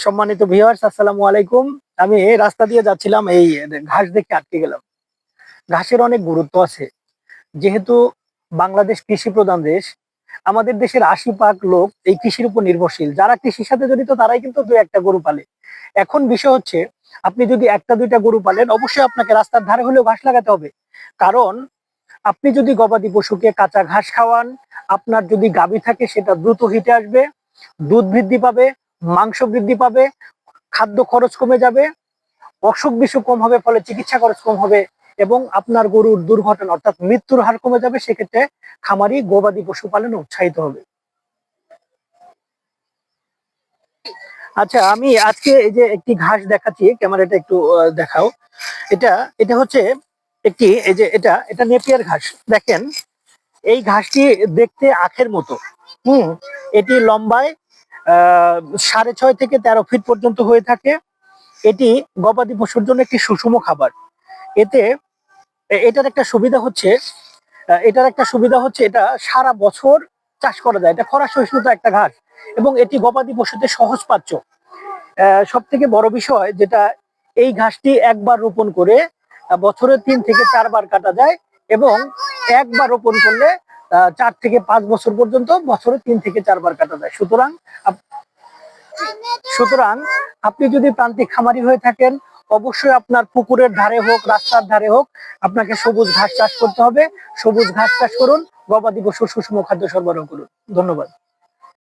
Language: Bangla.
সম্মানিত ভিউয়ার্স, আসসালামু আলাইকুম। আমি রাস্তা দিয়ে যাচ্ছিলাম, এই ঘাস দেখে আটকে গেলাম। ঘাসের অনেক গুরুত্ব আছে। যেহেতু বাংলাদেশ কৃষি প্রধান দেশ, আমাদের দেশের ৮০% লোক এই কৃষির উপর নির্ভরশীল। যারা কৃষির সাথে জড়িত তারাই কিন্তু ২-১টা গরু পালে। এখন বিষয় হচ্ছে, আপনি যদি ১টা-২টা গরু পালেন, অবশ্যই আপনাকে রাস্তার ধারে হলেও ঘাস লাগাতে হবে। কারণ আপনি যদি গবাদি পশুকে কাঁচা ঘাস খাওয়ান, আপনার যদি গাভী থাকে সেটা দ্রুত হিটে আসবে, দুধ বৃদ্ধি পাবে, মাংস বৃদ্ধি পাবে, খাদ্য খরচ কমে যাবে, অসুখ বিসুখ কম হবে, ফলে চিকিৎসা খরচ কম হবে এবং আপনার গরুর দুর্ঘটনা অর্থাৎ মৃত্যুর হার কমে যাবে। সেক্ষেত্রে খামারি গবাদি পশু পালনে উৎসাহিত হবে। আচ্ছা, আমি আজকে এই যে একটি ঘাস দেখাচ্ছি, ক্যামেরাটা একটু দেখাও। এটা এটা হচ্ছে একটি, এই যে এটা এটা নেপিয়ার ঘাস। দেখেন, এই ঘাসটি দেখতে আখের মতো। হুম এটি লম্বায় ৬.৫ থেকে ১৩ ফিট পর্যন্ত হয়ে থাকে। এটি গবাদি পশুর জন্য একটি সুষম খাবার। এতে এটার একটা সুবিধা হচ্ছে, এটা সারা বছর চাষ করা যায়। এটা খরা সহিষ্ণুতা একটা ঘাস এবং এটি গবাদি পশুতে সহজপাচ্য। সব থেকে বড় বিষয় যেটা, এই ঘাসটি একবার রোপণ করে বছরে ৩ থেকে ৪ বার কাটা যায় এবং একবার রোপণ করলে ৪ থেকে ৫ বছর পর্যন্ত বছরে ৩ থেকে ৪ বার কাটা যায়। সুতরাং আপনি যদি প্রান্তিক খামারি হয়ে থাকেন, অবশ্যই আপনার পুকুরের ধারে হোক, রাস্তার ধারে হোক, আপনাকে সবুজ ঘাস চাষ করতে হবে। সবুজ ঘাস চাষ করুন, গবাদি পশুর সুষম খাদ্য সরবরাহ করুন। ধন্যবাদ।